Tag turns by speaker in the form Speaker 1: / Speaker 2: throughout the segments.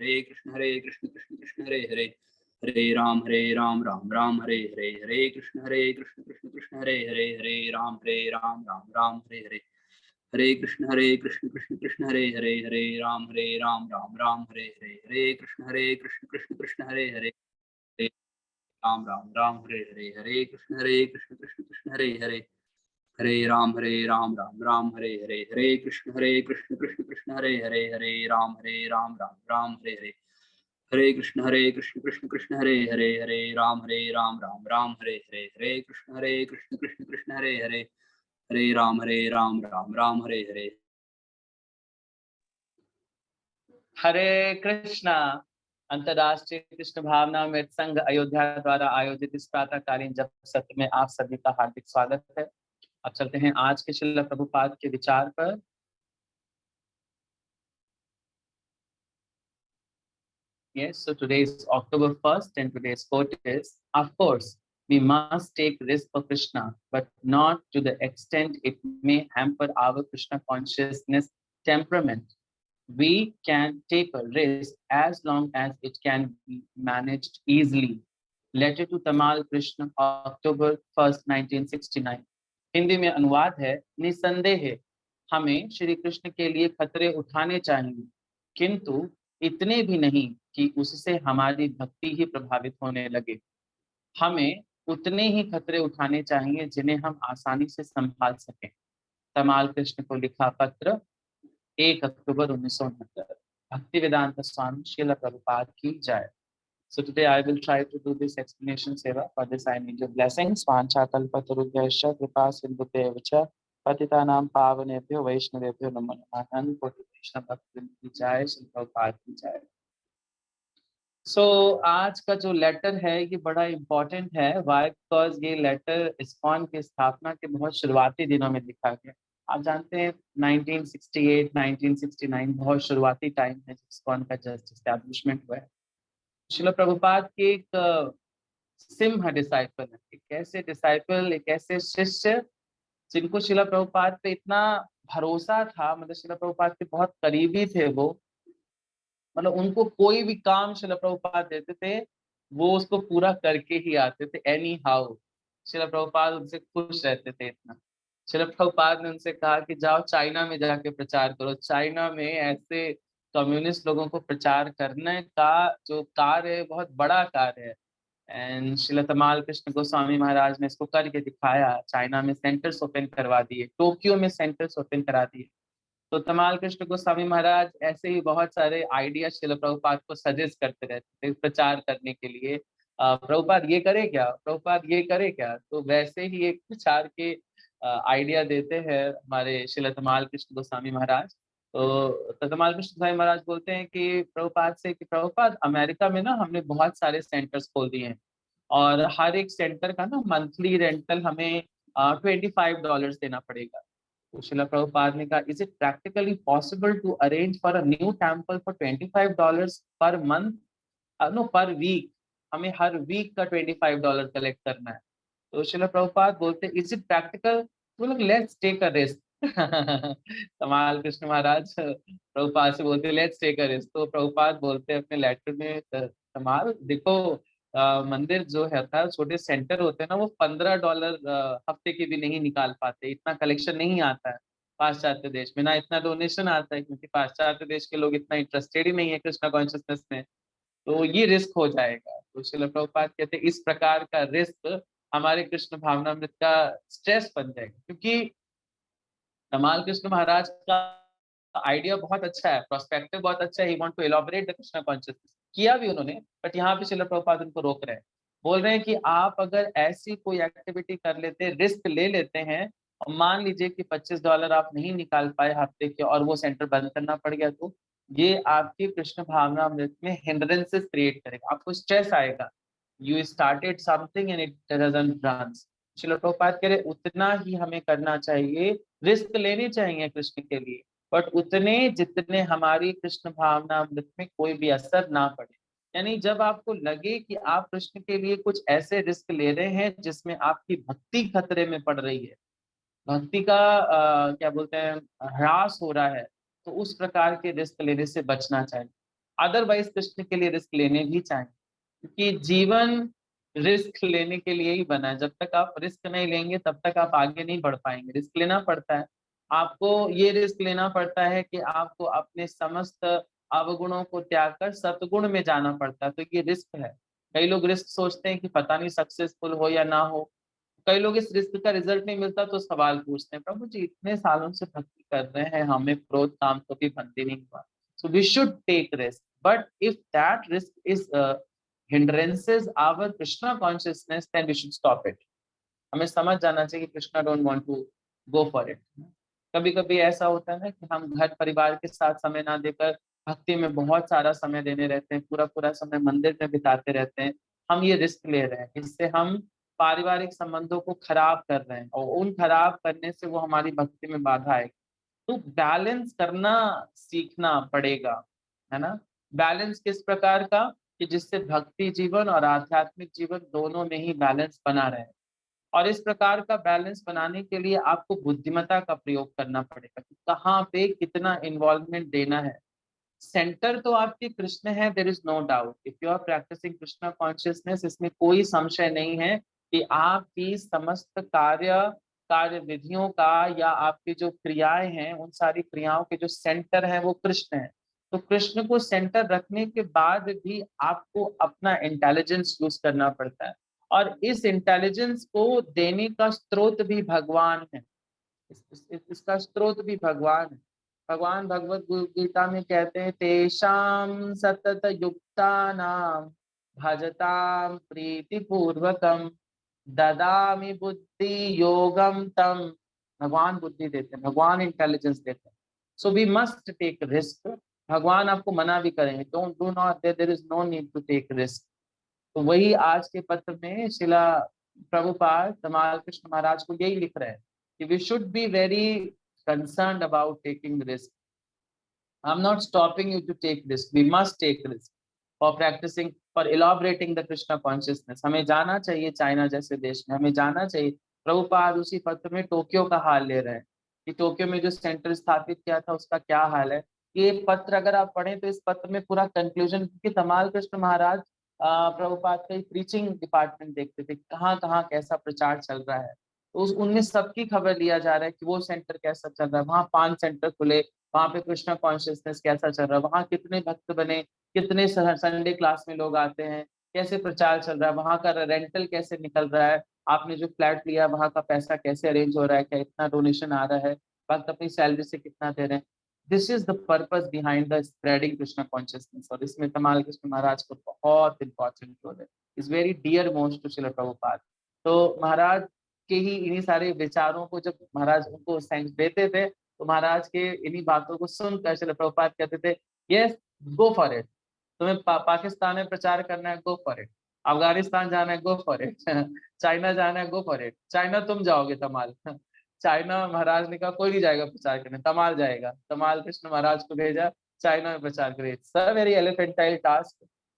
Speaker 1: हरे कृष्ण कृष्ण कृष्ण हरे हरे, हरे राम राम राम हरे हरे, हरे कृष्ण कृष्ण कृष्ण हरे हरे, हरे राम राम राम हरे हरे, हरे कृष्ण कृष्ण कृष्ण हरे हरे, हरे राम राम राम हरे हरे, हरे कृष्ण कृष्ण कृष्ण हरे हरे, हरे राम हरे हरे, हरे कृष्ण कृष्ण कृष्ण हरे हरे, हरे राम राम हरे हरे, हरे कृष्ण कृष्ण कृष्ण हरे हरे, हरे राम राम हरे हरे, हरे कृष्ण कृष्ण कृष्ण हरे हरे, हरे राम राम हरे हरे, हरे कृष्ण कृष्ण कृष्ण हरे हरे, हरे राम राम हरे हरे।
Speaker 2: हरे कृष्णा। अंतर्राष्ट्रीय कृष्ण भावना अमृत संघ अयोध्या द्वारा आयोजित इस प्रातःकालीन जप सत्र में आप सभी का हार्दिक स्वागत है। अब चलते हैं आज के श्रील प्रभुपाद के विचार पर। Yes, so today is October 1st and today's quote is, of course, we must take risk for Krishna, but not to the extent it may hamper our Krishna consciousness temperament. We can take a risk as long as it can be managed easily. Letter to Tamal Krishna, October 1st, 1969। Hindi में अनुवाद है, निसंदेह हमें श्री कृष्ण के लिए खतरे उठाने चाहिए, किंतु इतने भी नहीं कि उससे हमारी भक्ति ही प्रभावित होने लगे। हमें उतने ही खतरे उठाने चाहिए जिन्हें हम आसानी से संभाल सकें। तमाल कृष्ण को लिखा पत्र, 1 अक्टूबर 1969। भक्ति वेदांत स्वामी श्रील प्रभुपाद की जय। So today I will try to do this explanation seva. For this I need your blessings. Vancha kalpatarubhyascha kripa sindhubhya patitanam pavanebhyo vaishnavebhyo namo namaः। कोटि वैष्णव भक्त की जय, श्री प्रभुपाद की जय। So आज का जो लेटर है ये बड़ा इम्पोर्टेंट है। Why? Because ये लेटर इस्कॉन की स्थापना के बहुत शुरुआती दिनों में लिखा गया। आप जानते हैं 1968, 1969 बहुत शुरुआती टाइम है जब इस्कॉन का जस्ट एस्टैब्लिशमेंट हुआ है। श्रील प्रभुपाद के एक सिम्ह डिसाइपल है, एक ऐसे शिष्य जिनको श्रील प्रभुपाद पे इतना भरोसा था, मतलब श्रील प्रभुपाद के बहुत करीबी थे वो, मतलब उनको कोई भी काम श्रील प्रभुपाद देते थे वो उसको पूरा करके ही आते थे एनी हाउ। श्रील प्रभुपाद उनसे खुश रहते थे इतना। श्रील प्रभुपाद ने उनसे कहा कि जाओ चाइना में जाके प्रचार करो। चाइना में ऐसे कम्युनिस्ट लोगों को प्रचार करने का जो कार्य है बहुत बड़ा कार्य है। एंड श्रील तमाल कृष्ण गोस्वामी महाराज ने इसको करके दिखाया। चाइना में सेंटर्स ओपन करवा दिए, टोक्यो में सेंटर्स ओपन करा दिए। तो तमाल कृष्ण गोस्वामी महाराज ऐसे ही बहुत सारे आइडिया श्रील प्रभुपाद को सजेस्ट करते रहते थे प्रचार करने के लिए। प्रभुपाद ये करे क्या, प्रभुपाद ये करे क्या। तो वैसे ही एक प्रचार के आइडिया देते हैं हमारे श्रील तमाल कृष्ण गोस्वामी महाराज। तो तमाल कृष्ण गोस्वामी महाराज बोलते हैं कि प्रभुपाद से कि प्रभुपाद अमेरिका में ना हमने बहुत सारे सेंटर्स खोल दिए हैं और हर एक सेंटर का ना मंथली रेंटल हमें $25 देना पड़ेगा। तो श्रील प्रभुपाद ने कहा, is it practically possible to arrange for a new temple for $25 per month, no पर वीक। हमें हर वीक का $25 कलेक्ट करना है। तो श्रील प्रभुपाद बोलते, इज इट प्रैक्टिकल, तो लोग लेट्स टेक अ रिस्क। कमाल कृष्ण महाराज प्रभुपाद से बोलते लेट्स टेक अ रिस्क। तो प्रभुपाद बोलते अपने लेटर में, कमाल देखो मंदिर जो है था, छोटे सेंटर होते हैं ना, वो $15 हफ्ते के भी नहीं निकाल पाते, इतना कलेक्शन नहीं आता है पाश्चात्य देश में, ना इतना डोनेशन आता है, क्योंकि पाश्चात्य देश के लोग इतना इंटरेस्टेड ही नहीं है कृष्णा कॉन्शियसनेस में। तो ये रिस्क हो जाएगा। तो श्रील प्रभुपाद कहते हैं इस प्रकार का रिस्क हमारे कृष्ण भावनामृत का स्ट्रेस बन जाएगा, क्योंकि कमाल कृष्ण महाराज का आइडिया बहुत अच्छा है, प्रोस्पेक्टिव बहुत अच्छा है। He want to elaborate the Krishna consciousness, किया भी उन्होंने, बट यहाँ पे श्रील प्रभुपाद उनको रोक रहे हैं। बोल रहे हैं कि आप अगर ऐसी कोई एक्टिविटी कर लेते, रिस्क ले लेते हैं, और मान लीजिए कि $25 आप नहीं निकाल पाए हफ्ते के और वो सेंटर बंद करना पड़ गया, तो ये आपकी कृष्ण भावनामृत में हिंड्रेंसेस क्रिएट करेगा, आपको स्ट्रेस आएगा। You started something and it doesn't run. Srila Prabhupada कह रहे उतना ही हमें करना चाहिए, रिस्क लेने चाहिए कृष्ण के लिए, बट उतने जितने हमारी कृष्ण भावनामृत में कोई भी असर ना पड़े। यानी जब आपको लगे कि आप कृष्ण के लिए कुछ ऐसे रिस्क ले रहे हैं जिसमें आपकी भक्ति खतरे में पड़ रही है, भक्ति का क्या बोलते हैं ह्रास हो रहा है, तो उस प्रकार के रिस्क लेने से बचना चाहिए। अदरवाइज कृष्ण के लिए रिस्क लेने भी चाहिए, क्योंकि जीवन रिस्क लेने के लिए ही बना है। जब तक आप रिस्क नहीं लेंगे तब तक आप आगे नहीं बढ़ पाएंगे। रिस्क लेना पड़ता है, आपको ये रिस्क लेना पड़ता है कि आपको अपने समस्त अवगुणों को त्याग कर सतगुण में जाना पड़ता है, तो ये रिस्क है। कई लोग रिस्क सोचते हैं कि पता नहीं सक्सेसफुल हो या ना हो, कई लोग इस रिस्क का रिजल्ट नहीं मिलता तो सवाल पूछते हैं, प्रभु जी इतने सालों से भक्ति कर रहे हैं, हमें क्रोध काम कभी बंदी नहीं हुआ। So we should take risk, but if that risk is hindrances our Krishna consciousness, then we should stop it. हमें समझ जाना चाहिए कि Krishna don't want to go for it. कभी कभी ऐसा होता है ना कि हम घर परिवार के साथ समय ना देकर भक्ति में बहुत सारा समय देने रहते हैं, पूरा पूरा समय मंदिर में बिताते रहते हैं, हम ये रिस्क ले रहे हैं, इससे हम पारिवारिक संबंधों को खराब कर रहे हैं और उन खराब करने से वो हमारी भक्ति में बाधा आएगी। तो बैलेंस करना सीखना पड़ेगा, है ना। बैलेंस किस प्रकार का, कि जिससे भक्ति जीवन और आध्यात्मिक जीवन दोनों में ही बैलेंस बना रहे। और इस प्रकार का बैलेंस बनाने के लिए आपको बुद्धिमत्ता का प्रयोग करना पड़ेगा कि कहाँ पे कितना इन्वॉल्वमेंट देना है। सेंटर तो आपके कृष्ण है, there is no doubt, if you are practising Krishna consciousness, इसमें कोई संशय नहीं है कि आपकी समस्त कार्य विधियों का या आपकी जो क्रियाएं हैं उन सारी क्रियाओं के जो सेंटर है वो कृष्ण है। तो कृष्ण को सेंटर रखने के बाद भी आपको अपना इंटेलिजेंस यूज करना पड़ता है, और इस इंटेलिजेंस को देने का स्रोत भी भगवान है। इसका स्रोत भी भगवान है। भगवान भगवत गीता में कहते हैं, तेषाम सतत युक्ता नाम भजताम प्रीति पूर्वकम ददामि बुद्धि योगम तम। भगवान बुद्धि देते हैं, भगवान इंटेलिजेंस देते हैं। So we must take risk. भगवान आपको मना भी करेंगे, don't do not, there is no need to take risk. तो वही आज के पत्र में शिला प्रभुपाद धमाल कृष्ण महाराज को यही लिख रहे हैं कि we should be very concerned about taking risk. I'm not stopping you to take risk. We must take risk for practicing, for elaborating the Krishna consciousness. हमें जाना चाहिए चाइना जैसे देश में, हमें जाना चाहिए। प्रभुपाद उसी पत्र में टोक्यो का हाल ले रहे हैं कि टोक्यो में जो सेंटर स्थापित किया था उसका क्या हाल है। ये पत्र अगर आप पढ़ें तो इस पत्र में पूरा कंक्लूजन, क्योंकि धमाल कृष्ण महाराज प्रभुपाद का प्रीचिंग डिपार्टमेंट देखते थे, कहाँ कहाँ कैसा प्रचार चल रहा है, तो उनमें सबकी खबर लिया जा रहा है कि वो सेंटर कैसा चल रहा है, वहाँ 5 सेंटर खुले, वहाँ पे कृष्णा कॉन्शियसनेस कैसा चल रहा है, वहाँ कितने भक्त बने, कितने संडे क्लास में लोग आते हैं, कैसे प्रचार चल रहा है, वहाँ का रेंटल कैसे निकल रहा है, आपने जो फ्लैट लिया वहाँ का पैसा कैसे अरेंज हो रहा है, क्या इतना डोनेशन आ रहा है, भक्त अपनी सैलरी से कितना दे रहे हैं। This is the purpose behind the spreading Krishna consciousness, और इसमें धमाल कृष्ण महाराज को बहुत इंपॉर्टेंट रोल है, is very dear most to Srila Prabhupada. तो महाराज के ही इन्हीं सारे विचारों को जब महाराज उनको थैंक्स देते थे, तो महाराज के इन्हीं बातों को सुनकर श्रील प्रभुपाद कहते थे, यस गो फॉर इट, तुम्हें पाकिस्तान में प्रचार करना है, गो फॉर इट, अफगानिस्तान जाना है, गो फॉर इट, चाइना जाना है, गो फॉर इट। चाइना तुम जाओगे तमाल, चाइना महाराज ने कहा कोई नहीं जाएगा प्रचार करने, तमाल जाएगा। तमाल कृष्ण महाराज को भेजा चाइना में प्रचार करे। सर वेरी एलिफेंटाइल टास्क,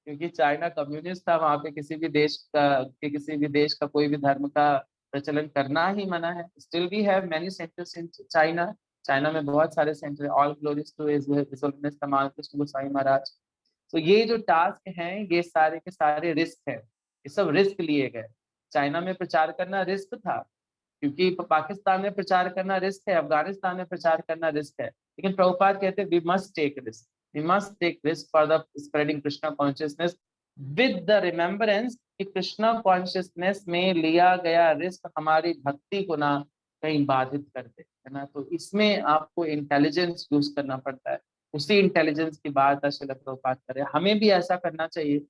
Speaker 2: क्योंकि चाइना कम्युनिस्ट था, वहां पे किसी भी देश का कोई भी धर्म का प्रचलन करना ही मना है। Still we have many centres in China, China में बहुत सारे centre. All glories to his holiness Tamal Krishna गोसाई महाराज। तो ये जो टास्क हैं ये सारे के सारे रिस्क है, ये सब रिस्क लिए गए। चाइना में प्रचार करना रिस्क था, क्योंकि पाकिस्तान में प्रचार करना रिस्क है, अफगानिस्तान में प्रचार करना रिस्क है, लेकिन प्रभुपाद कहते हैं we must take risk, we must take risk for the spreading Krishna consciousness with the remembrance कि कृष्णा कॉन्शियसनेस में लिया गया रिस्क हमारी भक्ति को ना कहीं बाधित कर दे, है ना। तो इसमें आपको इंटेलिजेंस यूज करना पड़ता है, उसी इंटेलिजेंस की बात श्रील प्रभुपाद करें। हमें भी ऐसा करना चाहिए।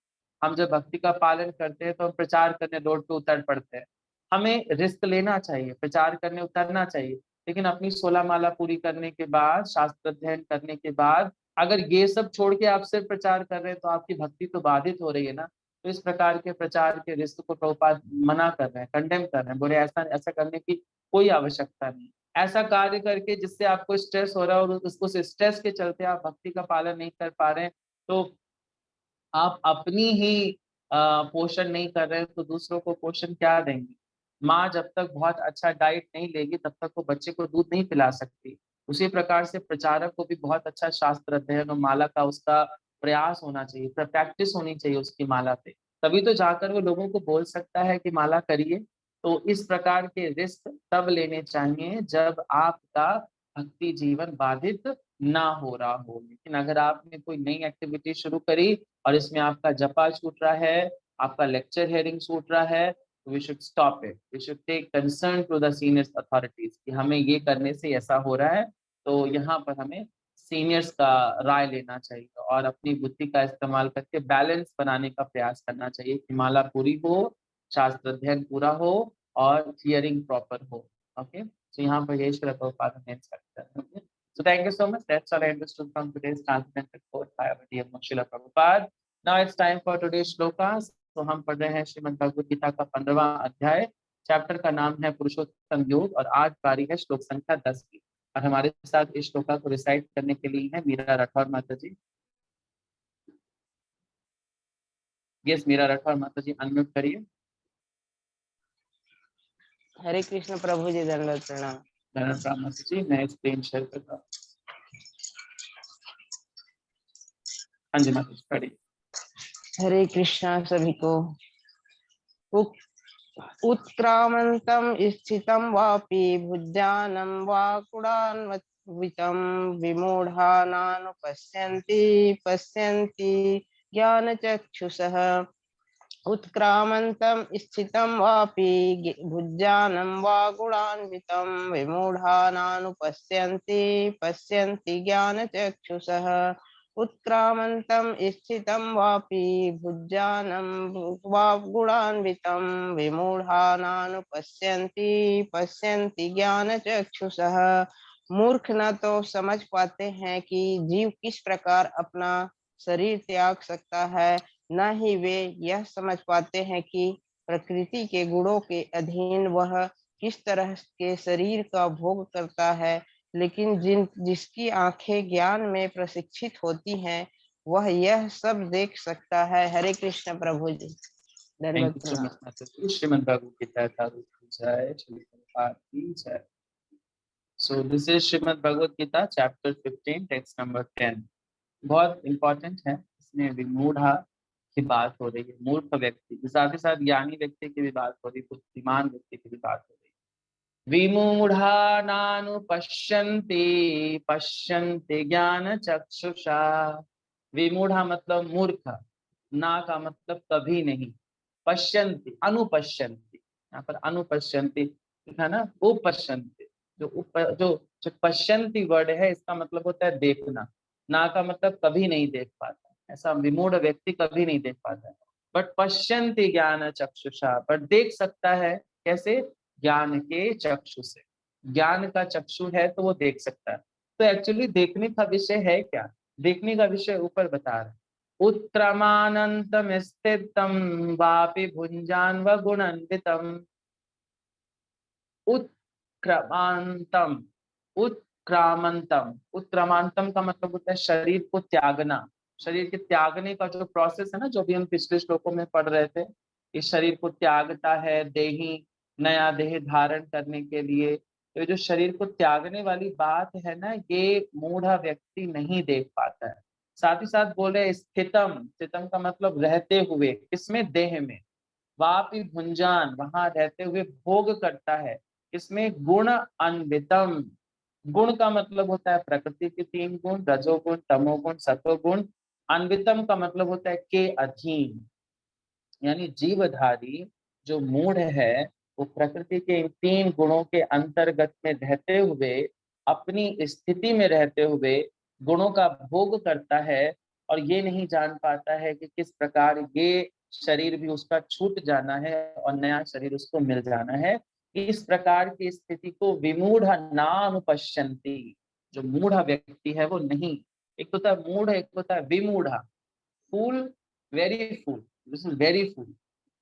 Speaker 2: हम जब भक्ति का पालन करते हैं तो हम प्रचार करने रोड पे उतर पड़ते हैं, हमें रिस्क लेना चाहिए, प्रचार करने उतरना चाहिए, लेकिन अपनी 16 माला पूरी करने के बाद, शास्त्र अध्ययन करने के बाद अगर ये सब छोड़ के आप सिर्फ प्रचार कर रहे हैं तो आपकी भक्ति तो बाधित हो रही है ना। तो इस प्रकार के प्रचार के रिस्क को प्रभुपाद मना कर रहे हैं, कंडेम कर रहे हैं, बोले ऐसा ऐसा करने की कोई आवश्यकता नहीं। ऐसा कार्य करके जिससे आपको स्ट्रेस हो रहा है और उसको स्ट्रेस के चलते आप भक्ति का पालन नहीं कर पा रहे हैं, तो आप अपनी ही पोषण नहीं कर रहे हैं तो दूसरों को पोषण क्या देंगे। माँ जब तक बहुत अच्छा डाइट नहीं लेगी तब तक वो बच्चे को दूध नहीं पिला सकती। उसी प्रकार से प्रचारक को भी बहुत अच्छा शास्त्र अध्ययन और माला का उसका प्रयास होना चाहिए, प्रैक्टिस होनी चाहिए उसकी माला पे, तभी तो जाकर वो लोगों को बोल सकता है कि माला करिए। तो इस प्रकार के रिस्क तब लेने चाहिए जब आपका भक्ति जीवन बाधित ना हो रहा हो। लेकिन अगर आपने कोई नई एक्टिविटी शुरू करी और इसमें आपका जपा छूट रहा है, आपका लेक्चर हेयरिंग छूट रहा है, तो we should stop it, we should take concern to the senior authorities कि हमें ये करने से ऐसा हो रहा है। तो यहाँ पर हमें सीनियर्स का राय लेना चाहिए और अपनी बुद्धि का इस्तेमाल करके बैलेंस बनाने का प्रयास करना चाहिए कि माला पूरी हो, शास्त्र अध्ययन पूरा हो और हियरिंग प्रॉपर हो। ओके, तो यहाँ पर यही श्री प्रभुपाद ने करते हैं। So thank you so much. That's all I understood from today's transcendental quote by our dear Srila Prabhupada. Now it's time for today's shlokas. तो हम पढ़ रहे हैं श्रीमद् भगवद गीता का 15वां अध्याय। चैप्टर का नाम है पुरुषोत्तम योग और आज बारी है श्लोक संख्या 10 की। और हमारे साथ इस श्लोका को रिसाइट करने के लिए है मीरा राठौर माता जी। यस, मीरा राठौर माता जी अनम्यूट करिए।
Speaker 3: हरे कृष्ण प्रभु जी, दंडवत प्रणाम।
Speaker 2: धन्यवाद माता जी, मैं स्क्रीन शेयर करता हूँ। हाँ जी माता जी पढ़िए।
Speaker 3: हरे कृष्णा सभी को। उत्क्रामन्तं स्थितं वापि भुजानं वा कुडान्वितं विमूढानानुपश्यन्ति पश्यन्ति ज्ञानचक्षुषः। उत्क्रामन्तं स्थितं वापि भुजानं वा गुणान्वितं विमूढानानुपश्यन्ति पश्यन्ति ज्ञानचक्षुषः। उत्क्रामन्तं स्थितं वापि भुजानं वा गुणान्वितं विमूढानानुपश्यन्ति पश्यन्ति ज्ञानचक्षुषः। मूर्ख न तो समझ पाते हैं कि जीव किस प्रकार अपना शरीर त्याग सकता है, न ही वे यह समझ पाते हैं कि प्रकृति के गुणों के अधीन वह किस तरह के शरीर का भोग करता है। लेकिन जिसकी आंखें ज्ञान में प्रशिक्षित होती हैं, वह यह सब देख सकता है। हरे कृष्ण प्रभु जी,
Speaker 2: थैंक यू सो मच माता जी। श्रीमद् भगवद गीता का जय, श्री प्रभुपाद की जय। So this is Srimad Bhagavad Gita chapter 15 text number 10। बहुत इंपॉर्टेंट है, इसमें विमूढ़ा की बात हो रही है, मूर्ख व्यक्ति के साथ ही साथ ज्ञानी व्यक्ति की भी बात हो रही है, बुद्धिमान व्यक्ति की भी बात हो रही है। विमूढ़ा नानुपश्यन्ति पश्यन्ति ज्ञान चक्षुषा। विमूढ़ा मतलब मूर्ख, ना का मतलब कभी नहीं, पश्यन्ति अनुपश्यन्ति, यहाँ पर अनुपश्यन्ति है ना, उपश्यन्ति। जो पश्यन्ति वर्ड है इसका मतलब होता है देखना, ना का मतलब कभी नहीं देख पाता, ऐसा विमूढ़ व्यक्ति कभी नहीं देख पाता है। बट पश्यन्ति ज्ञान चक्षुषा, बट देख सकता है, कैसे? ज्ञान के चक्षु से। ज्ञान का चक्षु है तो वो देख सकता है। तो एक्चुअली देखने का विषय है क्या? देखने का विषय ऊपर बता रहे, उत्क्रमानंतम स्थितम वापि भुंजान व गुणान्वितम। उत्क्रमांतम, उत्क्रामंतम, उत्क्रमांतम का मतलब होता है शरीर को त्यागना। शरीर के त्यागने का जो प्रोसेस है ना, जो भी हम पिछले श्लोकों में पढ़ रहे थे, इस शरीर को त्यागता है देही नया देह धारण करने के लिए। तो ये जो शरीर को त्यागने वाली बात है ना, ये मूढ़ा व्यक्ति नहीं देख पाता है। साथ ही साथ बोले स्थितम, स्थितम का मतलब रहते हुए, किसमें? देह में। वापि भुंजान, वहां रहते हुए भोग करता है, इसमें गुण अन्वितम। गुण का मतलब होता है प्रकृति के 3 गुण, रजोगुण, तमोगुण, सत्वगुण। अन्वितम का मतलब होता है के अधीन, यानी जीवधारी जो मूढ़ है वो प्रकृति के इन 3 गुणों के अंतर्गत में रहते हुए, अपनी स्थिति में रहते हुए गुणों का भोग करता है और ये नहीं जान पाता है कि किस प्रकार ये शरीर भी उसका छूट जाना है और नया शरीर उसको मिल जाना है। इस प्रकार की स्थिति को विमूढ़ नानुपश्यन्ति, जो मूढ़ व्यक्ति है वो नहीं, एक होता है मूढ़, एक होता है विमूढ़ा। Fool, very fool, this is very fool,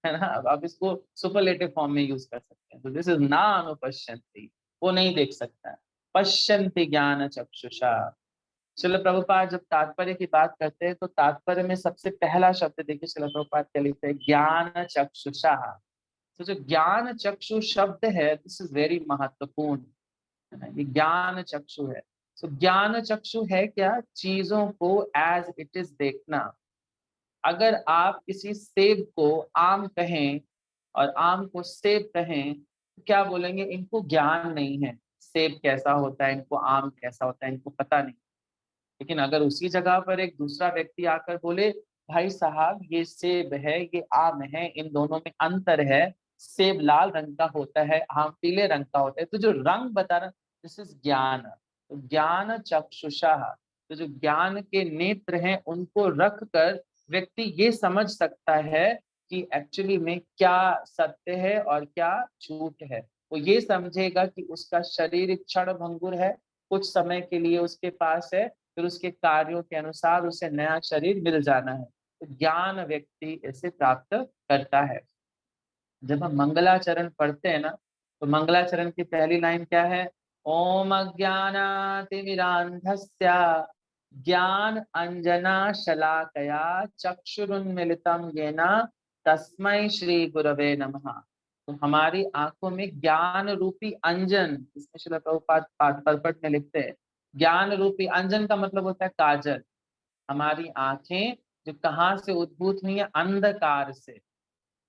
Speaker 2: है ना। आप इसको सुपरलेटिव फॉर्म में यूज कर सकते हैं। तो दिस इज ना अनुपश्यन्ति, वो नहीं देख सकता है। पश्यन्ति ज्ञान चक्षुषा। श्रील प्रभुपाद जब तात्पर्य की बात करते हैं तो तात्पर्य में सबसे पहला शब्द देखिए श्रील प्रभुपाद क्या लिखते हैं, ज्ञान चक्षुषा। तो जो ज्ञान चक्षु शब्द है, दिस इज वेरी महत्वपूर्ण, है ना। ये ज्ञान चक्षु है, So ज्ञान चक्षु है क्या? चीजों को एज इट इज देखना। अगर आप किसी सेब को आम कहें और आम को सेब कहें तो क्या बोलेंगे? इनको ज्ञान नहीं है, सेब कैसा होता है, इनको आम कैसा होता है, इनको पता नहीं। लेकिन अगर उसी जगह पर एक दूसरा व्यक्ति आकर बोले, भाई साहब ये सेब है, ये आम है, इन दोनों में अंतर है, सेब लाल रंग का होता है, आम पीले रंग का होता है, तो जो रंग बता रहा, दिस इज ज्ञान। तो ज्ञान चक्षुषा, तो जो ज्ञान के नेत्र हैं उनको रख कर व्यक्ति ये समझ सकता है कि एक्चुअली में क्या सत्य है और क्या झूठ है। वो ये समझेगा कि उसका शरीर क्षण भंगुर है, कुछ समय के लिए उसके पास है, फिर उसके कार्यों के अनुसार उसे नया शरीर मिल जाना है। तो ज्ञान व्यक्ति इसे प्राप्त करता है। जब हम मंगलाचरण पढ़ते हैं ना, तो मंगलाचरण की पहली लाइन क्या है? ओम अज्ञानातिमिरान्धस्य ज्ञान अंजना शलाकया चक्षुरुन्मीलितं येन तस्मै श्री गुरवे नमः। तो हमारी आंखों में ज्ञान रूपी अंजन, इसमें श्रील प्रभुपाद परपट में लिखते हैं, ज्ञान रूपी अंजन का मतलब होता है काजल। हमारी आंखें जो कहाँ से उद्भूत हुई है? अंधकार से।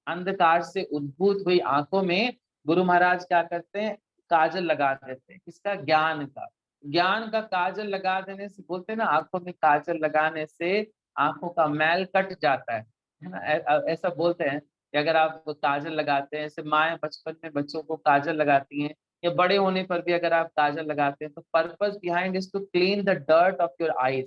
Speaker 2: अंधकार से उद्भूत हुई आंखों में गुरु महाराज क्या करते हैं? काजल लगा देते हैं। किसका? ज्ञान का। ज्ञान का काजल लगा देने से, बोलते हैं ना आंखों में काजल लगाने से आंखों का मैल कट जाता है ना। ऐसा बोलते हैं कि अगर आप काजल लगाते हैं, जैसे माएँ बचपन में बच्चों को काजल लगाती हैं, या बड़े होने पर भी अगर आप काजल लगाते हैं, तो purpose behind is to clean the dirt of your eyes.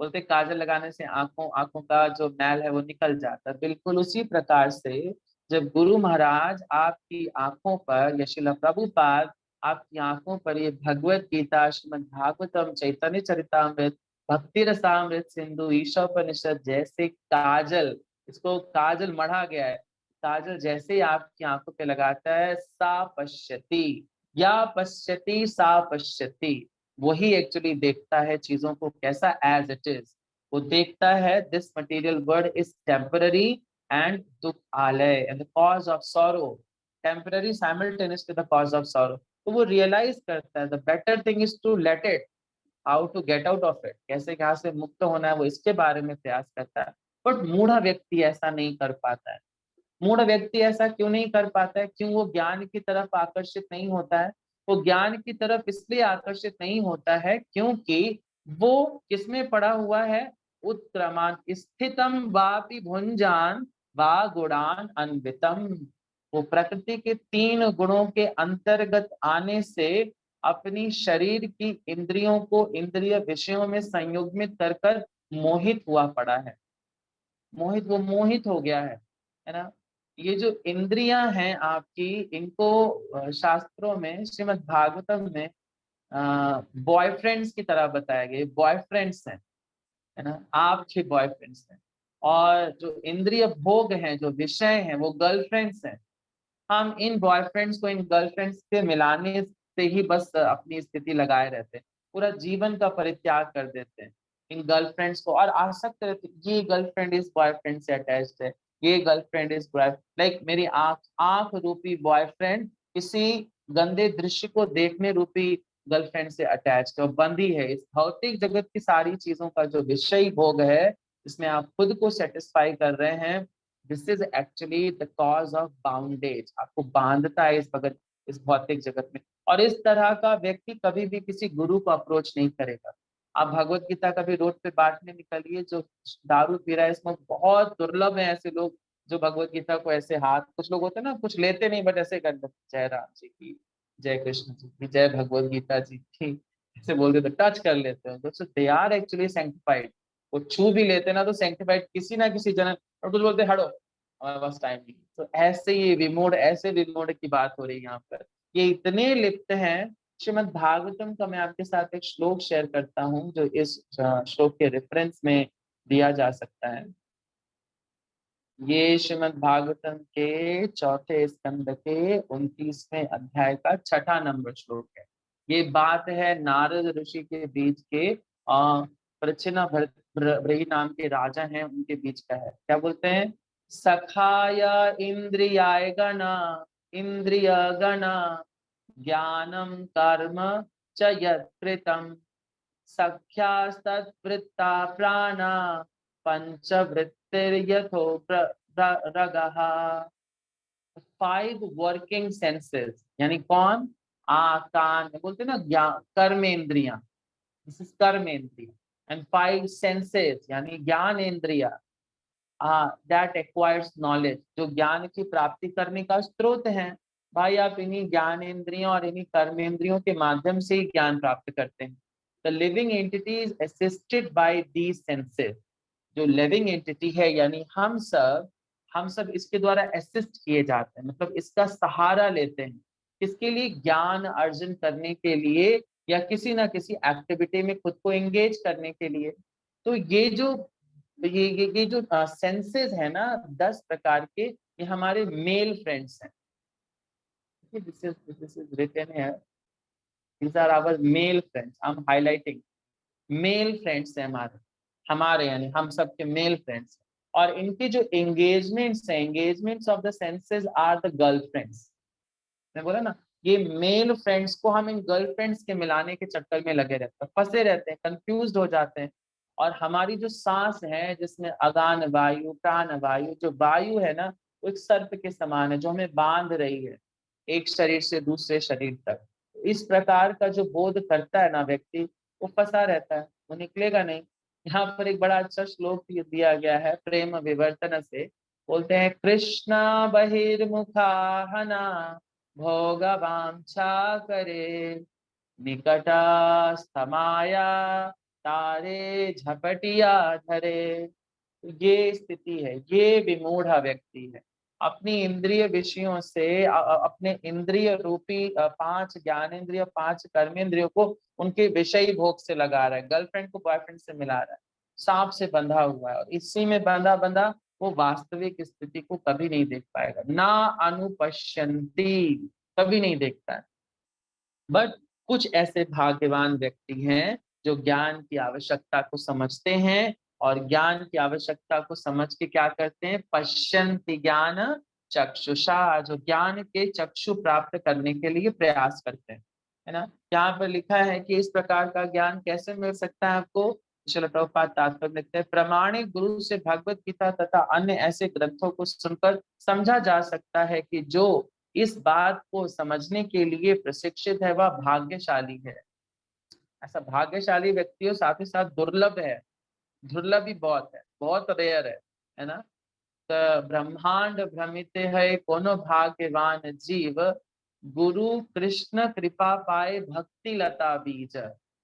Speaker 2: बोलते काजल लगाने से आंखों आंखों का जो मैल है वो निकल जाता है। बिल्कुल उसी प्रकार से जब गुरु महाराज आपकी आंखों पर, या श्रील प्रभुपाद आपकी आंखों पर ये भगवत गीता, श्रीमद् भागवतम, चैतन्य चरितामृत, भक्ति रसामृत सिंधु, ईशोपनिषद जैसे काजल, इसको काजल मढ़ा गया है, काजल जैसे ही आपकी आंखों पे लगाता है, सा पश्यति, या पश्यति सा पश्यति, वही एक्चुअली देखता है चीजों को कैसा? As it is. वो देखता है this material world is temporary and dukh alay and the cause of sorrow, temporary simultaneous to the cause of sorrow। तो वो रियलाइज करता है the better thing is to let it, how to get out of it, कैसे यहाँ से मुक्त होना है, वो इसके बारे में प्रयास करता है। बट मूढ़ा व्यक्ति ऐसा नहीं कर पाता है। मूढ़ व्यक्ति ऐसा क्यों नहीं कर पाता है? क्यों? वो ज्ञान की तरफ आकर्षित नहीं होता है। वो ज्ञान की तरफ इसलिए आकर्षित नहीं होता है क्योंकि वो किसमें पड़ा हुआ है? उत्क्रमान स्थितम वापि भुंजान वा गुणान अन्वितम। वो प्रकृति के 3 गुणों के अंतर्गत आने से अपनी शरीर की इंद्रियों को इंद्रिय विषयों में संयुग्मित कर मोहित हुआ पड़ा है। वो मोहित हो गया है ना। ये जो इंद्रियां हैं आपकी, इनको शास्त्रों में, श्रीमद् भागवतम में बॉयफ्रेंड्स की तरह बताया गया। बॉयफ्रेंड्स हैं, है ना, आपके बॉयफ्रेंड्स हैं। और जो इंद्रिय भोग हैं, जो विषय हैं, वो गर्लफ्रेंड्स हैं। हम इन बॉयफ्रेंड्स को इन गर्लफ्रेंड्स से मिलाने से ही बस अपनी स्थिति लगाए रहते हैं, पूरा जीवन का परित्याग कर देते हैं इन गर्लफ्रेंड्स को, और आसक्त रहते हैं। ये गर्लफ्रेंड इस बॉयफ्रेंड से अटैच्ड है, ये गर्लफ्रेंड इस लाइक मेरी आंख रूपी बॉयफ्रेंड किसी गंदे दृश्य को देखने रूपी गर्लफ्रेंड से अटैच्ड और बंधी है। इस भौतिक जगत की सारी चीजों का जो विषय भोग है, इसमें आप खुद को सेटिस्फाई कर रहे हैं। This is actually the cause of bondage. आपको बांधता है इस भौतिक जगत में। और इस तरह का व्यक्ति कभी भी किसी गुरु को अप्रोच नहीं करेगा। आप भगवत गीता कभी रोड पे बांटने निकलिए, जो दारू पी रहा है, इसमें बहुत दुर्लभ है ऐसे लोग जो भगवत गीता को ऐसे हाथ, कुछ लोग होते हैं ना, कुछ लेते नहीं बट ऐसे कर देते, जय राम जी की, जय कृष्ण जी की, जय भगवत गीता जी की, ऐसे बोल देते, टच कर लेते हैं। तो दे आर एक्चुअली सैंक्टिफाइड। वो छू भी लेते ना तो सैंक्टिफाइड किसी ना किसी जन्म, और कुछ बोलते हटो हमारे पास टाइम नहीं। तो ऐसे ये विमोड, ऐसे विमोड की बात हो रही है यहाँ पर। ये इतने लिप्त हैं। श्रीमद् भागवतम का मैं आपके साथ एक श्लोक शेयर करता हूँ जो इस श्लोक के रेफरेंस में दिया जा सकता है। ये श्रीमद् भागवतम के 4थे स्कंद के 29वें अध्याय का 6ठा नंबर श्लोक है। ये बात है नारद ऋषि के बीच के प्रच्छिन्न भृगु नाम के राजा हैं, उनके बीच का है। क्या बोलते हैं? सखाय इंद्रियाय गणा इंद्रिय गणा ज्ञानम कर्म च यत्कृतम् सख्यास्तत्वृत्ता प्राणा पंचवृत्तिर्यथो रगः। 5 वर्किंग सेंसेस यानी कौन? आँख, कान, बोलते ना ज्ञान, कर्मेंद्रियां, दिस इज कर्मेंद्रिय। एंड 5 सेंसेस यानी ज्ञान इंद्रिया, दैट एक्वायर्स नॉलेज, जो ज्ञान की प्राप्ति करने का स्रोत है। भाई आप इन्हीं ज्ञान इंद्रियों और इन्हीं कर्मेंद्रियों के माध्यम से ही ज्ञान प्राप्त करते हैं। The living entity is assisted by these senses. जो लिविंग एंटिटी है यानी हम सब इसके द्वारा असिस्ट किए जाते हैं, मतलब इसका सहारा लेते हैं। किसके लिए? ज्ञान अर्जन करने के लिए या किसी ना किसी एक्टिविटी में खुद को एंगेज करने के लिए। तो ये जो सेंसेस है ना 10 प्रकार के, ये हमारे मेल फ्रेंड्स हैं। this is written here, these are our male friends, I'm highlighting male friends है हमारे यानी हम सबके मेल फ्रेंड्स। और इनके जो एंगेजमेंट्स हैं, engagements of the senses are the girlfriends. मैं बोला ना, ये मेल फ्रेंड्स को हम इन गर्लफ्रेंड्स के मिलाने के चक्कर में लगे रहते हैं, फंसे रहते हैं, कंफ्यूज हो जाते हैं। और हमारी जो सांस है जिसमें अगान वायु, प्राण वायु, जो वायु है ना वो एक सर्प के समान है जो हमें बांध रही है एक शरीर से दूसरे शरीर तक। इस प्रकार का जो बोध करता है ना व्यक्ति, वो फंसा रहता है, वो निकलेगा नहीं। यहाँ पर एक बड़ा अच्छा श्लोक दिया गया है प्रेम विवर्तन से। बोलते हैं कृष्णा बहिर्मुखा हना भोगवांछा करे, निकटस्थमाया तारे झपटिया धरे। ये स्थिति है, ये विमूढ़ व्यक्ति है। अपनी इंद्रिय विषयों से अपने इंद्रिय रूपी 5 ज्ञानेंद्रिय 5 कर्मेंद्रियों को उनके विषय भोग से लगा रहा है, गर्लफ्रेंड को बॉयफ्रेंड से मिला रहा है, सांप से बंधा हुआ है। और इसी में बंधा बंधा वो वास्तविक स्थिति को कभी नहीं देख पाएगा, ना अनुपश्यंती, कभी नहीं देखता है। बट कुछ ऐसे भाग्यवान व्यक्ति हैं जो ज्ञान की आवश्यकता को समझते हैं और ज्ञान की आवश्यकता को समझ के क्या करते हैं? पश्यन्ति ज्ञान चक्षुषा, जो ज्ञान के चक्षु प्राप्त करने के लिए प्रयास करते हैं, है ना। यहाँ पर लिखा है कि इस प्रकार का ज्ञान कैसे मिल सकता है आपको। श्रील प्रभुपाद तात्पर्य लिखते हैं, प्रमाणिक गुरु से भगवत गीता तथा अन्य ऐसे ग्रंथों को सुनकर समझा जा सकता है कि जो इस बात को समझने के लिए प्रशिक्षित है वह भाग्यशाली है। ऐसा भाग्यशाली व्यक्तियों साथ ही साथ दुर्लभ है, दुर्लभ भी बहुत है, बहुत रेयर है ना। तो ब्रह्मांड भ्रमित है कोनो भाग्यवान जीव, गुरु कृष्ण कृपा पाए भक्ति लता बीज।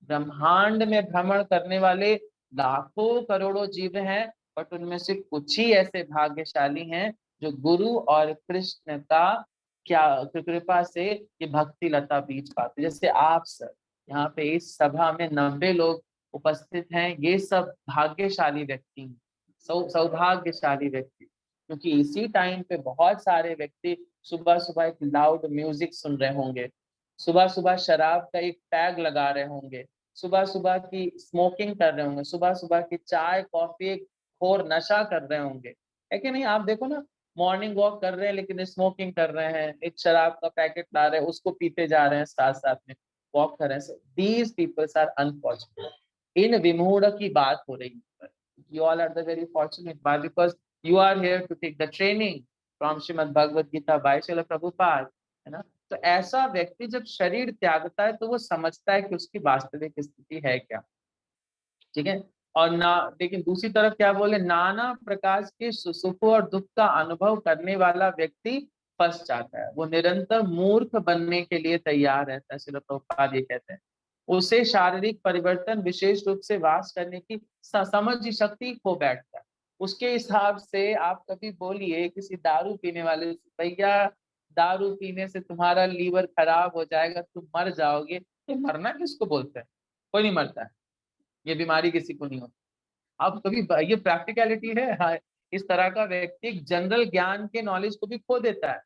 Speaker 2: ब्रह्मांड में भ्रमण करने वाले लाखों करोड़ों जीव हैं, बट उनमें से कुछ ही ऐसे भाग्यशाली हैं जो गुरु और कृष्ण का क्या कृपा से ये भक्ति लता बीज पाते। जैसे आप सर यहाँ पे इस सभा में 90 लोग उपस्थित हैं, ये सब भाग्यशाली व्यक्ति हैं, सौभाग्यशाली व्यक्ति। क्योंकि इसी टाइम पे बहुत सारे व्यक्ति सुबह सुबह एक लाउड म्यूजिक सुन रहे होंगे, सुबह सुबह शराब का एक टैग लगा रहे होंगे, सुबह सुबह की स्मोकिंग कर रहे होंगे, सुबह सुबह की चाय कॉफी एक घोर नशा कर रहे होंगे, है कि नहीं। आप देखो ना, मॉर्निंग वॉक कर रहे हैं लेकिन स्मोकिंग कर रहे हैं, एक शराब का पैकेट ला रहे हैं उसको पीते जा रहे हैं, साथ साथ में वॉक कर रहे हैं। These peoples are unfortunate. इन विमूढ़ की बात हो रही है। You all are the very fortunate why because you are here to take the training from Srimad Bhagavad Gita by Srila Prabhupada, है ना। तो ऐसा व्यक्ति जब शरीर त्यागता है तो वो समझता है कि उसकी वास्तविक स्थिति है क्या, ठीक है। और ना, लेकिन दूसरी तरफ क्या बोले, नाना प्रकार के सुख और दुख का अनुभव करने वाला व्यक्ति फंस जाता है, वो निरंतर मूर्ख बनने के लिए तैयार रहता है। श्रील प्रभुपाद ये कहते हैं उसे शारीरिक परिवर्तन विशेष रूप से वास करने की समझ शक्ति खो बैठता है। उसके हिसाब से आप कभी बोलिए किसी दारू पीने वाले से, भैया दारू पीने से तुम्हारा लीवर खराब हो जाएगा, तुम मर जाओगे, तो मरना किसको बोलते हैं? कोई नहीं मरता है, ये बीमारी किसी को नहीं होती। अब कभी ये प्रैक्टिकलिटी है। हाँ, इस तरह का व्यक्ति जनरल ज्ञान के नॉलेज को भी खो देता है।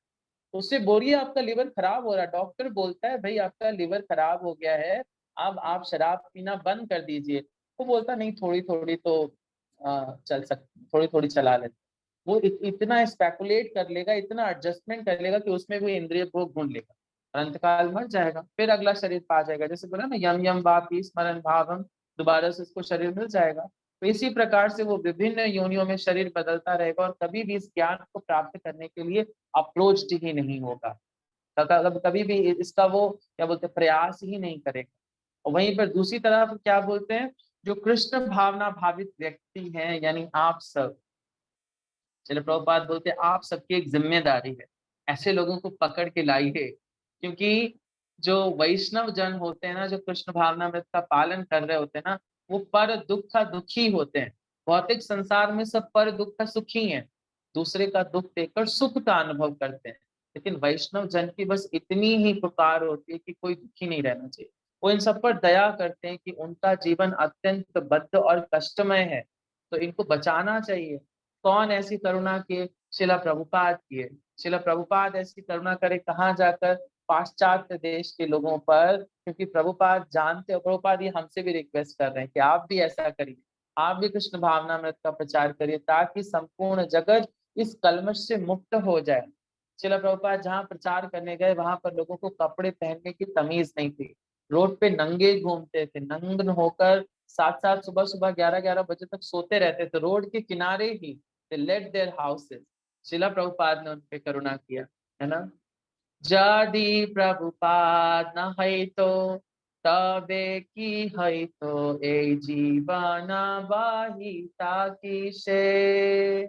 Speaker 2: उससे बोलिए आपका लिवर खराब हो रहा है, डॉक्टर बोलता है भाई आपका लिवर खराब हो गया है, अब आप शराब पीना बंद कर दीजिए। वो बोलता नहीं, थोड़ी थोड़ी तो चल सकती, थोड़ी थोड़ी चला लेते। वो इतना स्पेकुलेट कर लेगा, इतना एडजस्टमेंट कर लेगा कि उसमें कोई इंद्रिय भोग ढूंढ लेगा, अंतकाल मर जाएगा, फिर अगला शरीर पा जाएगा। जैसे बोला ना, यम यम वापी स्मरण भावम दोबारा से उसको शरीर मिल जाएगा। तो इसी प्रकार से वो विभिन्न योनियों में शरीर बदलता रहेगा और कभी भी इस ज्ञान को प्राप्त करने के लिए अप्रोच्ड ही नहीं होगा, कभी भी इसका वो क्या बोलते हैं प्रयास ही नहीं करेगा। और वहीं पर दूसरी तरफ क्या बोलते हैं, जो कृष्ण भावना भावित व्यक्ति हैं, यानी आप सब, चलो प्रभुपाद बोलते हैं आप सबकी एक जिम्मेदारी है ऐसे लोगों को पकड़ के लाइए, क्योंकि जो वैष्णव जन होते हैं ना, जो कृष्ण भावनामृत का पालन कर रहे होते हैं ना, वो पर दुख का दुखी होते हैं। भौतिक संसार में सब पर दुख का सुखी हैं, दूसरे का दुख देखकर सुख का अनुभव करते हैं। लेकिन वैष्णव जन की बस इतनी ही पुकार होती है कि कोई दुखी नहीं रहना चाहिए। वो इन सब पर दया करते हैं कि उनका जीवन अत्यंत बद्ध और कष्टमय है, तो इनको बचाना चाहिए। कौन ऐसी करुणा किए? शिला प्रभुपाद किए। शिला प्रभुपाद ऐसी करुणा करे कहाँ जाकर? पाश्चात्य देश के लोगों पर, क्योंकि प्रभुपाद जानते हो, प्रभुपाद ये हमसे भी रिक्वेस्ट कर रहे हैं कि आप भी ऐसा करिए, आप भी कृष्ण भावनामृत का प्रचार करिए ताकि संपूर्ण जगत इस कलमश से मुक्त हो जाए। शिला प्रभुपाद जहाँ प्रचार करने गए वहां पर लोगों को कपड़े पहनने की तमीज नहीं थी, रोड पे नंगे घूमते थे, नंगन होकर साथ साथ सुबह सुबह 11-11 बजे तक सोते रहते थे रोड के किनारे ही। They left their houses. शिला प्रभुपाद ने उन पे करुणा किया, है ना। यदि प्रभुपाद न है तो तबे की है तो ए जीवन बाहिता की से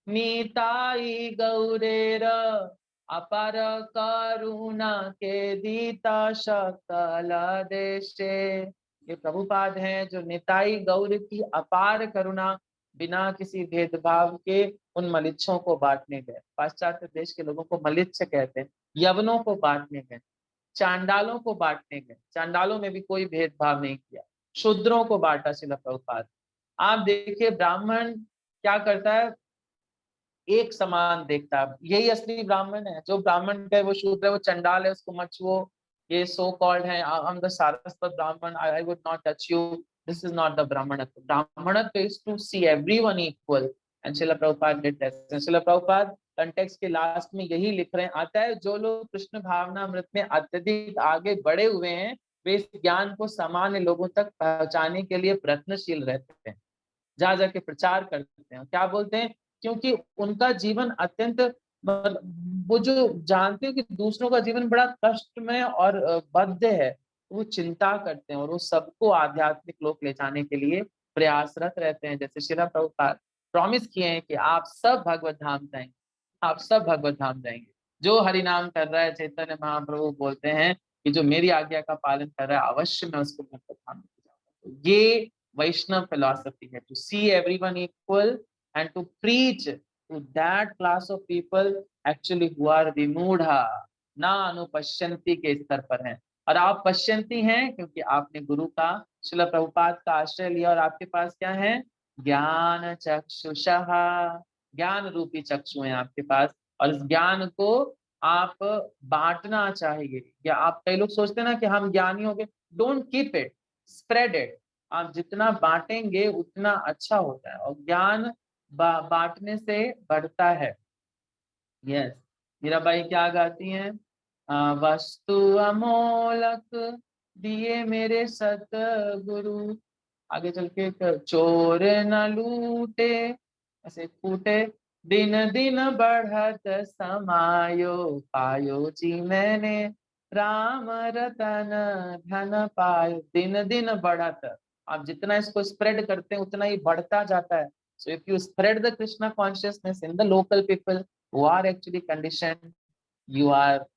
Speaker 2: निताई गौरेर अपार करुणा के दीता सकल देशे। ये प्रभुपाद हैं जो निताई गौर की अपार करुणा बिना किसी भेदभाव के उन मलिच्छों को बांटने गए। पाश्चात्य देश के लोगों को मलिच्छ कहते हैं। यवनों को बांटने गए, चांडालों को बांटने गए, चांडालों में भी कोई भेदभाव नहीं किया, शूद्रों को बांटा शिला प्रभुपाद। आप देखिए ब्राह्मण क्या करता है, एक समान देखता है, यही असली ब्राह्मण है। जो ब्राह्मण है वो शूद्र है, वो चंडाल है, उसको मत छुओ, ये सो कॉल्ड है I am the Saraswat Brahmin, I would not touch you, this is not the ब्राह्मणत्व। ब्राह्मणत्व is to see everyone equal and Srila Prabhupada did that. Shila Prabhupada context के लास्ट में यही लिख रहे हैं, आता है जो लोग कृष्ण भावनामृत में अत्यधिक आगे बढ़े हुए हैं वे इस ज्ञान को सामान्य लोगों तक पहुंचाने के लिए प्रयत्नशील रहते हैं, जा जाके प्रचार करते हैं। क्या बोलते हैं, क्योंकि उनका जीवन अत्यंत वो जो जानते हैं कि दूसरों का जीवन बड़ा कष्टमय और बद्ध है, वो चिंता करते हैं और वो सबको आध्यात्मिक लोक ले जाने के लिए प्रयासरत रहते हैं। जैसे शिला प्रभुपाद प्रॉमिस किए हैं कि आप सब भगवत धाम जाएंगे, आप सब भगवत धाम जाएंगे। जो हरि नाम कर रहा है, चैतन्य महाप्रभु बोलते हैं कि जो मेरी आज्ञा का पालन कर रहा है अवश्य मैं उसको भगवत धाम लेके जाऊंगा। ये वैष्णव फिलॉसफी है, to see everyone equal and to preach to that class of people actually who are vimudha ना अनुपश्यंती के स्तर पर हैं। और आप पश्यंती हैं क्योंकि आपने गुरु का, शिला प्रभुपाद का आश्रय लिया और आपके पास क्या है, ज्ञान चक्षुषः, ज्ञान रूपी चक्षु है आपके पास। और इस ज्ञान को आप बांटना चाहिए। या आप कई लोग सोचते हैं ना कि हम ज्ञानी हो गए, don't keep it, spread it. आप जितना बांटेंगे उतना अच्छा होता है और ज्ञान बांटने से बढ़ता है। यस, मीराबाई क्या गाती हैं, वस्तु अमोलक दिए मेरे सतगुरु, आगे चल के चोर न लूटे ऐसे फूटे, दिन दिन बढ़त समायो पायो जी मैंने राम रतन धन पायो। दिन दिन बढ़त, आप जितना इसको स्प्रेड करते हैं उतना ही बढ़ता जाता है। So if you spread the Krishna consciousness in the local people who are actually conditioned, you are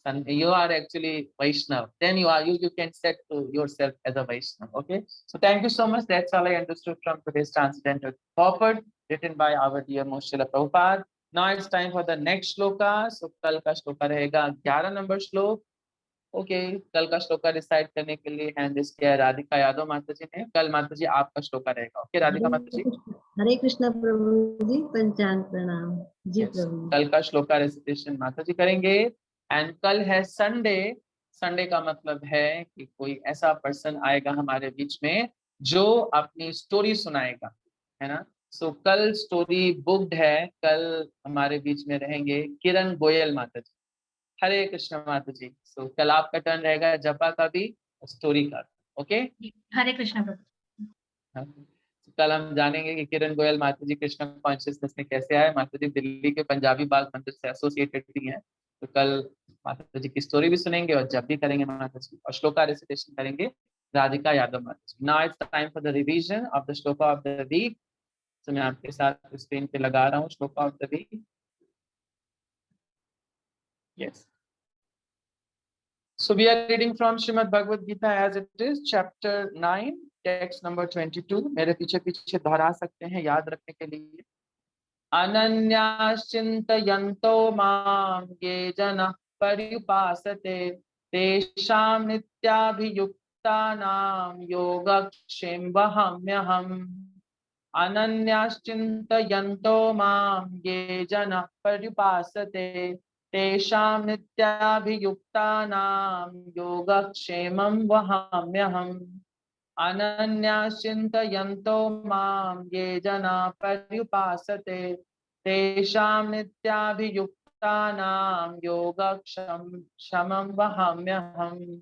Speaker 2: actually Vaishnav. Then you can set to yourself as a Vaishnav. Okay. So thank you so much. That's all I understood from today's transcendental forward written by our dear Srila Prabhupada. Now it's time for the next shloka. So कल का श्लोका रहेगा 11 number श्लोक। Okay, कल का shloka decide करने के लिए hand raise किया राधिका यादव माता जी ने। कल माता जी आपका श्लोका रहेगा। ओके राधिका माता जी।
Speaker 4: हरे कृष्णा प्रभु जी, पंचांग प्रणाम जी प्रभु।
Speaker 2: कल का श्लोका रेसिटेशन माता जी करेंगे। एंड कल है संडे। संडे का मतलब है कि कोई ऐसा पर्सन आएगा हमारे बीच में जो अपनी स्टोरी सुनाएगा, है ना। सो कल स्टोरी बुक्ड है, कल हमारे बीच में रहेंगे किरण गोयल माता जी। हरे कृष्ण माता जी। सो कल आपका टर्न रहेगा जपा का भी, स्टोरी का। ओके,
Speaker 5: हरे कृष्ण प्रभु।
Speaker 2: कल हम जानेंगे कि किरण गोयल माता जी कृष्ण कॉन्शियसनेस में कैसे आए। माता जी दिल्ली के पंजाबी बाग मंदिर से एसोसिएटेड भी हैं, तो कल माता जी की स्टोरी भी सुनेंगे और जब भी करेंगे माता जी और श्लोका रेसिटेशन करेंगे राधिका यादव माता ji. Now it's time for the revision of the shloka of the week. तो मैं आपके साथ स्क्रीन पे लगा रहा हूँ shloka of the week. Yes, so we are reading from Srimad Bhagavad Gita as it is, chapter 9, text number 22. मेरे पीछे पीछे दोहरा सकते हैं याद रखने के लिए। अनन्याश्चिन्तयन्तो मां ये जनः पर्युपासते तेषां नित्याभियुक्तानां योगक्षेम वहाम्यहम्। अनन्याश्चिन्तयन्तो मां ये जनः पर्युपासते तेषां नित्याभियुक्तानां योगक्षेमं वहाम्यहम्। अनन्याश्चिन्तयन्तो मां ये जनाः पर्युपासते तेषां नित्याभियुक्तानां योगक्षेमं वहाम्यहम्।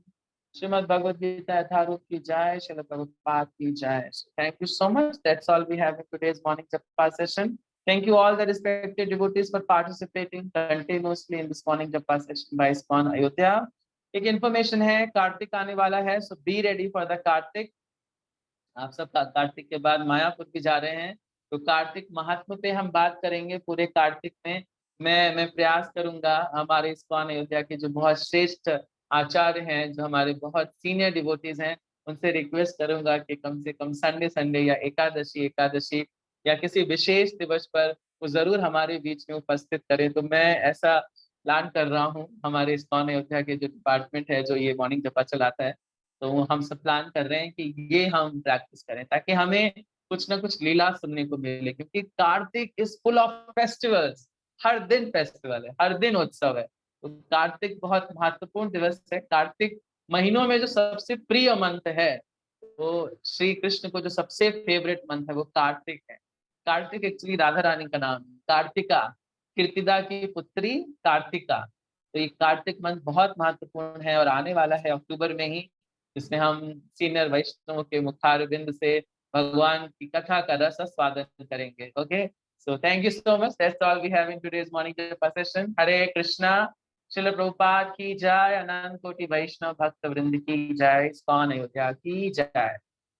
Speaker 2: श्रीमद् भगवद गीता यथारूप की जय, श्रील प्रभुपाद की जय। Thank you so much. That's all we have in today's morning japa session. Thank you all the respected devotees for participating continuously in this morning japa session by ISKCON Ayodhya. एक इन्फॉर्मेशन है, कार्तिक आने वाला है, so be ready for the Kartik. आप सब कार्तिक के बाद मायापुर भी जा रहे हैं, तो कार्तिक महात्म पे हम बात करेंगे पूरे कार्तिक में। मैं प्रयास करूंगा हमारे ISKCON अयोध्या के जो बहुत श्रेष्ठ आचार्य हैं, जो हमारे बहुत सीनियर डिवोटीज हैं, उनसे रिक्वेस्ट करूंगा कि कम से कम संडे या एकादशी या किसी विशेष दिवस पर वो जरूर हमारे बीच में उपस्थित करें। तो मैं ऐसा प्लान कर रहा हूँ, हमारे ISKCON अयोध्या के जो डिपार्टमेंट है जो ये मॉर्निंग जपा चलाता है, तो हम सब प्लान कर रहे हैं कि ये हम प्रैक्टिस करें ताकि हमें कुछ ना कुछ लीला सुनने को मिले, क्योंकि Kartik is full of festivals. हर दिन फेस्टिवल है, हर दिन उत्सव है। तो कार्तिक बहुत महत्वपूर्ण दिवस है। कार्तिक महीनों में जो सबसे प्रिय मंथ है, वो श्री कृष्ण को जो सबसे फेवरेट मंथ है वो कार्तिक है। कार्तिक एक्चुअली राधा रानी का नाम है, कार्तिका, कीर्तिदा की पुत्री कार्तिका। तो ये कार्तिक मंथ बहुत महत्वपूर्ण है और आने वाला है अक्टूबर में ही, जिसमें हम सीनियर वैष्णव के मुखारविंद से भगवान की कथा का रस स्वादन करेंगे। Okay, so thank you so much. That's all we have in today's morning japa session. Hare Krishna. Srila Prabhupada की जय, अनंत कोटि वैष्णव भक्त वृंद की जय, ISKCON अयोध्या की जय।